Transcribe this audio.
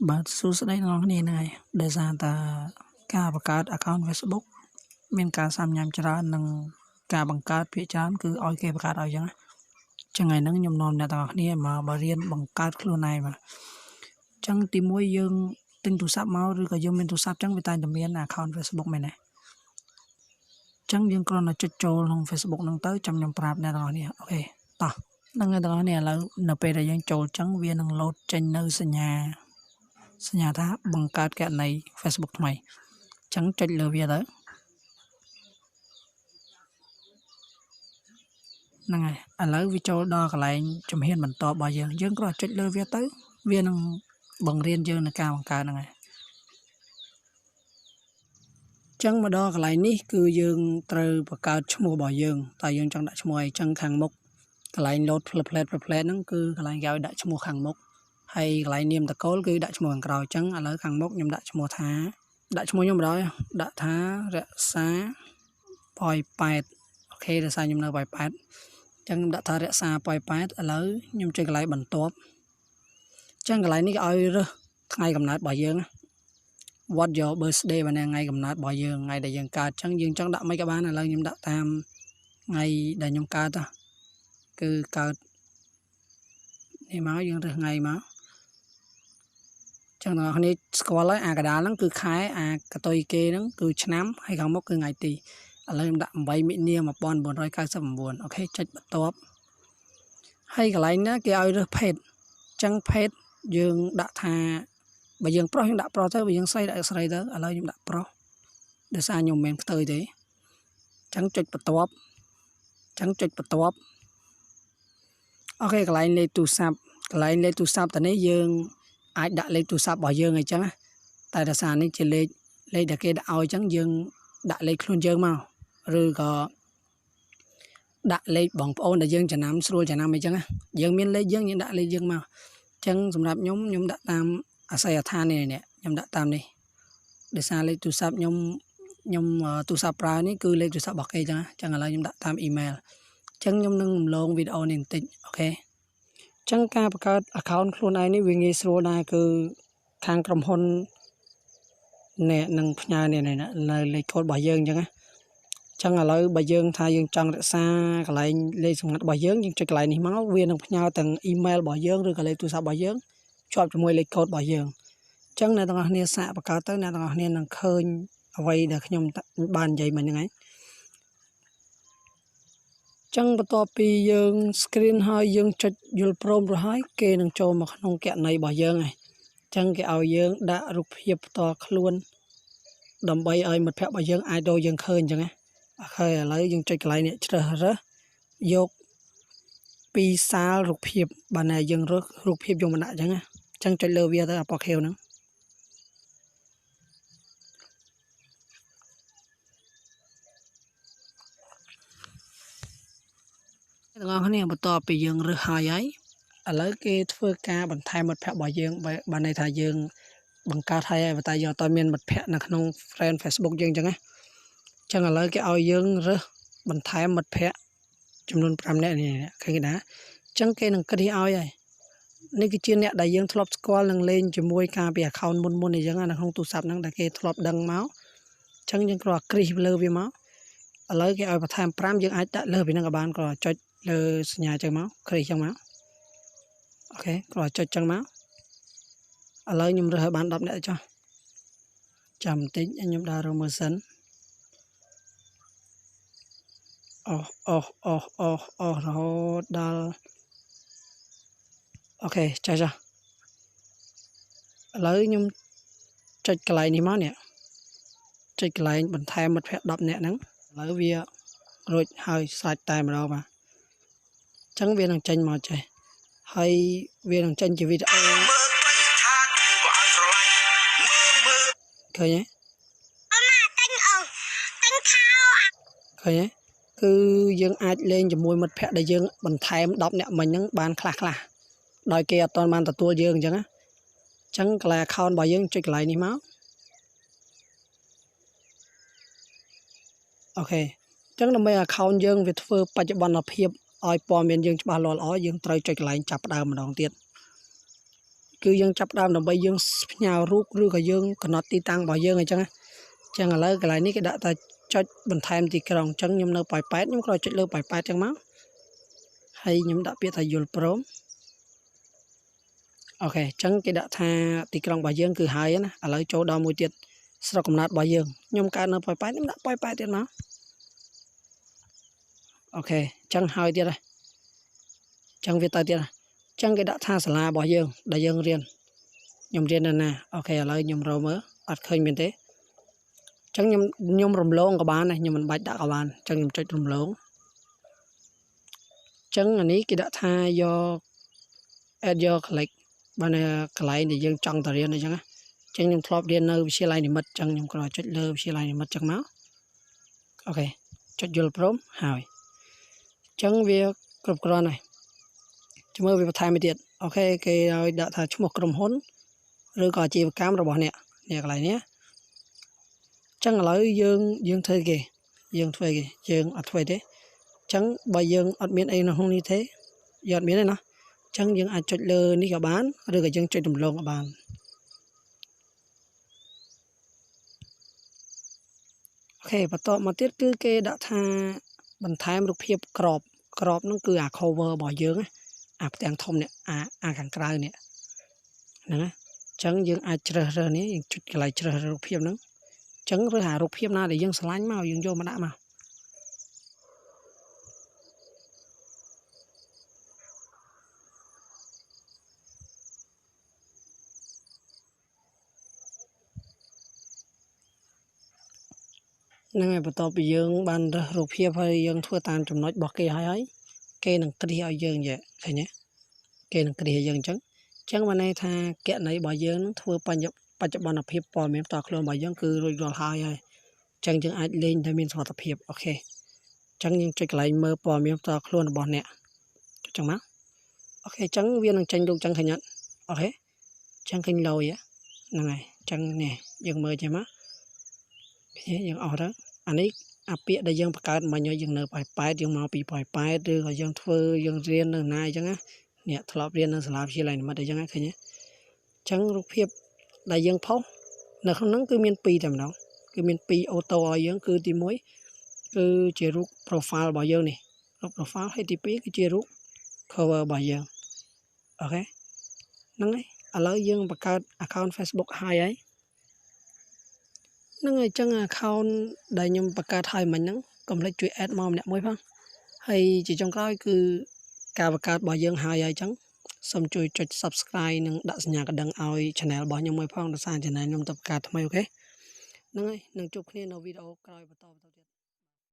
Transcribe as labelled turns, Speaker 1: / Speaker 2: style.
Speaker 1: បាទសួស្តីអ្នកនរគ្នាដែលសារតាការបង្កើត account Facebook មានការសាមញ្ញច្រើននិងការបង្កើតភាគច្រើនគឺឲ្យគេបង្កើតឲ្យចឹងចឹងថ្ងៃហ្នឹងខ្ញុំនាំអ្នកទាំងអស់គ្នាមករៀនបង្កើតខ្លួនឯងបាទចឹងទីមួយយើងទិញទូរស័ព្ទមកឬក៏យើងមានទូរស័ព្ទចឹងវាតែងតែមាន account Facebook មែនទេចឹងយើងគ្រាន់តែចុចចូលក្នុង Facebook ហ្នឹងទៅចាំខ្ញុំប្រាប់អ្នកទាំងអស់គ្នាអូខេតោះហ្នឹងហើយទាំងអស់គ្នាឥឡូវនៅពេលដែលយើងចូលចឹងវានឹង load ចេញនៅសញ្ញាថាបង្កើតគណនី Facebook ថ្មីអញ្ចឹងចុចលើវាទៅហ្នឹងហើយឥឡូវវាចូលដល់កន្លែងជំហានបន្តរបស់យើងគ្រាន់តែចុចលើវាទៅវានឹងបង្រៀនយើងនៅការបង្កើតហ្នឹងហើយអញ្ចឹងមកដល់កន្លែងនេះគឺយើងត្រូវបង្កើតឈ្មោះរបស់យើងតើយើងចង់ដាក់ឈ្មោះអីអញ្ចឹងខាងមុខកន្លែង load plate ហ្នឹងគឺកន្លែងគេឲ្យដាក់ឈ្មោះខាងមុខហើយកន្លែងនាមតកូលគឺដាក់ឈ្មោះខាងក្រោយអញ្ចឹងឥឡូវខាងមុខខ្ញុំដាក់ឈ្មោះថាដាក់ឈ្មោះខ្ញុំបណ្ដោយដាក់ថារក្សាប៉ោយប៉ែតអូខេរក្សាខ្ញុំនៅប៉ោយប៉ែតអញ្ចឹងខ្ញុំដាក់ថារក្សាប៉ោយប៉ែតឥឡូវខ្ញុំចុចកន្លែងបន្ទាប់អញ្ចឹងកន្លែងនេះគេឲ្យរើសថ្ងៃកំណើតរបស់យើង What your birthday បានថ្ងៃកំណើតរបស់យើងថ្ងៃដែលយើងកើតអញ្ចឹងយើងចង់ដាក់មិនក៏បានឥឡូវខ្ញុំដាក់តាមថ្ងៃដែលខ្ញុំកើតគឺកើតនេះមកយើងរើសថ្ងៃមកចឹងអ្នកនរគ្នាស្គាល់ហើយអាកដាលហ្នឹងគឺខែអាកតុយគេហ្នឹងគឺឆ្នាំហើយខាងមុខគឺថ្ងៃទីឥឡូវខ្ញុំដាក់8មិនិនា1999អូខេចុចបន្ទាប់ហើយកន្លែងណាគេឲ្យរើសភេទអញ្ចឹងភេទយើងដាក់ថាបើយើងប្រុសយើងដាក់ប្រុសទៅបើយើងស្រីដាក់ស្រីទៅឥឡូវខ្ញុំដាក់ប្រុសដោយសារខ្ញុំមិនមែនផ្ទុយទេអញ្ចឹងចុចបន្ទាប់អូខេកន្លែងលេខទូរស័ព្ទទៅនេះយើងអាចដាក់លេខទូរស័ព្ទរបស់យើងអីចឹងតែដោយសារនេះជាលេខដែលគេដាក់ឲ្យអញ្ចឹងយើងដាក់លេខខ្លួនយើងមកឬក៏ដាក់លេខបងប្អូនដែលយើងចំណាំស្រួលចំណាំអីចឹងយើងមានលេខយើងដាក់លេខយើងមកអញ្ចឹងសម្រាប់ខ្ញុំដាក់តាមអាស័យដ្ឋាននេះខ្ញុំដាក់តាមនេះដោយសារលេខទូរស័ព្ទខ្ញុំទូរស័ព្ទប្រើនេះគឺលេខទូរស័ព្ទរបស់គេអញ្ចឹងឥឡូវខ្ញុំដាក់តាមអ៊ីមែលអញ្ចឹងខ្ញុំនឹងរំលងវីដេអូនេះបន្តិចអូខេអញ្ចឹងការបង្កើត account ខ្លួនឯងនេះវាងាយស្រួលដែរគឺខាងក្រុមហ៊ុននេះនឹងផ្ញើនេះនៅលេខកូដរបស់យើងអញ្ចឹងចឹងឥឡូវបើយើងថាយើងចង់រក្សាកន្លែងលេខសម្ងាត់របស់យើងចុចកន្លែងនេះមកវានឹងផ្ញើទាំងអ៊ីមែលរបស់យើងឬក៏លេខទូរស័ព្ទរបស់យើងជាប់ជាមួយលេខកូដរបស់យើងអញ្ចឹងអ្នកទាំងអស់គ្នាសាកបង្កើតទៅអ្នកទាំងអស់គ្នានឹងឃើញអ្វីដែលខ្ញុំបាននិយាយមិញហ្នឹងហើយចឹងបន្ទាប់ពីយើង screen ហើយយើងចុចយល់ព្រមរួចហើយគេនឹងចូលមកក្នុងគណនីរបស់យើងហើយចឹងគេឲ្យយើងដាក់រូបភាពផ្ទាល់ខ្លួនដើម្បីឲ្យមិត្តភ័ក្តិរបស់យើងអាចចូលយើងឃើញចឹងណាអូខេឥឡូវយើងចុចកន្លែងនេះជ្រើសរើសយកពីសាលរូបភាពបានតែយើងរើសរូបភាពយកមកដាក់ចឹងណាចឹងចុចលើវាទៅអាពណ៌ខៀវហ្នឹងទាំងអស់គ្នាបន្ទាប់ពីយើងរើសហើយឥឡូវគេធ្វើការបន្ថែមមិត្តភ័ក្តិរបស់យើងបានន័យថាយើងបង្កើតហើយតែយើងអត់មានមិត្តភ័ក្តិនៅក្នុង friend Facebook យើងអញ្ចឹងណាអញ្ចឹងឥឡូវគេឲ្យយើងរើសបន្ថែមមិត្តភ័ក្តិចំនួន5នាក់នេះឃើញទេណាអញ្ចឹងគេនឹងគ្រាឲ្យហើយនេះគឺជាអ្នកដែលយើងធ្លាប់ស្គាល់នឹងលេងជាមួយការពី account មុនអញ្ចឹងនៅក្នុងទូរស័ព្ទហ្នឹងដែលគេធ្លាប់ដឹងមកអញ្ចឹងយើងគ្រាន់គ្រីសលើវាមកឥឡូវគេឲ្យបន្ថែម5យើងអាចដាក់លើពីហ្នឹងក៏បានគ្រាន់ចុចលើសញ្ញាចឹងមកគ្រីសចឹងមកអូខេគ្រាន់ចុចចឹងមកឥឡូវខ្ញុំរើសឲ្យបាន10នាក់ចុះចាំបន្តិចខ្ញុំដើររកមើលសិនអូរហូតដល់អូខេចាឥឡូវខ្ញុំចុចកន្លែងនេះមកនេះចុចកន្លែងបន្ថែមមិត្តភ័ក្តិ10នាក់ហ្នឹងឥឡូវវារួចហើយស្រេចតែម្ដងបាទអញ្ចឹងវានឹងចេញមកចេះហើយវានឹងចេញជាវីដេអូឃើញទេឃើញទេគឺយើងអាចលេងជាមួយមិត្តភ័ក្តិដែលយើងបន្ថែម10នាក់មិញហ្នឹងបានខ្លះដោយគេអត់ទាន់បានទទួលយើងអញ្ចឹងណាអញ្ចឹងកន្លែង account របស់យើងចុចកន្លែងនេះមកអូខេអញ្ចឹងដើម្បី account យើងវាធ្វើបច្ចុប្បន្នភាពឲ្យព័ត៌មានយើងច្បាស់លាស់ល្អយើងត្រូវចុចកន្លែងចាប់ផ្ដើមម្ដងទៀត cứ dương chấp đam đồng bay dương nhào rút rư cả dương còn nó ti tăng bỏ dương này chăng chăng là lấy cái này cái đã ta cho bình thêm thì cái đồng chân nhom nơ bài pet nhom coi chuyện lơ bài pet chăng máu hay nhom đã biết thầy dùng prom ok chăng cái đã tha thì cái đồng bỏ dương cứ hai á ở lấy chỗ đo mùi tiệt sau cùng nát bỏ dương nhom cả nơ bài pet nhom đã bài pet tiệt máu ok chăng hai tiệt đây chăng việt tay tiệt này chăng cái đã tha sả la bỏ dương đại dương riêng nhom riêng nè ok ở lấy nhom rau mỡ ắt khơi miền thế chăng nhom rầm lông các bạn này nhưng mình bạch đã các bạn chăng nhom chơi rầm lông chăng anh ấy cái đã tha do click bạn này cái để dương trong tờ riêng này chăng chăng nhom flop riêng nơi xe lại thì mất chăng nhom còn chơi lơ xe lại thì mất chăng máu ok chơi vô prom hỏi chăng việc cướp con này chúng tôi việc thay mới tiệt ok cái đã thay chúng một cầm hốn rồi còn chỉ cam rồi bỏ nè nè lại nhé chẳng lấy dương thuê kì dương ở thuê thế chẳng bây dương ở miền ấy nó không như thế giờ miền này nó chẳng dương ai chọn lơ ní cả bán rồi cái dương chọn đùm lông cả bán ok và to mà tiết cứ cái đã tha bàn thái một phiệp crop nó cứ cover bỏ dương á tiếng thông nè càng cay nè nè chẳng dương ai chờ nè dương chọn cái lại chờ một phiệp nữa chẳng rồi hạ rụp hiệp na để dân slime màu dân vô mà đã màu nên ngày bắt đầu bị dân ban rụp hiệp hay dân thua tan trong nói bỏ cây hay ấy cây nằng cây hay dân vậy thấy nhé cây nằng cây hay dân chẳng mà nay tha kẹt này bỏ dân nó thua ban chấp ban rụp hiệp bỏ miếng tọt luôn bỏ dân cứ rồi hai hay chẳng ai lên thay miếng tọt tập hiệp ok chẳng những chơi lại mơ bỏ miếng tọt luôn bỏ nè chẳng má ok chẳng viên đang tranh đâu chẳng thể nhận ok chẳng kinh lâu vậy này chẳng nè dừng mơ chơi má dừng ở đó anh ấy bịa đây dân bạc mà nhớ dừng nợ bài dừng màu bị bài đưa rồi dân thưa dân riêng nợ này chẳng á nè thọp riêng nợ làm gì lại mà đây chẳng á thấy nhé chẳng rụp hiệp đại dân phóng nợ không nắng cứ miền pi tầm đâu cứ miền pi ô tô ở dân cứ tìm mối cứ chỉ rút profile bao nhiêu này rút profile hay TP cứ chỉ rút cover bao nhiêu ok nâng ấy ở lấy dân bạc account Facebook hai ấy nâng ấy chẳng account đại nhung bạc hai mình nâng cầm lấy chuyện add mom nè mới phong hay chỉ trong cái cứ cả bạc bao nhiêu hai ấy chẳng xong chui cho subscribe nâng đặt nhà cái đăng ao channel bao nhiêu mới phong đặt sang channel nhung tập cả thôi ok nâng ấy nâng chụp kia video coi và to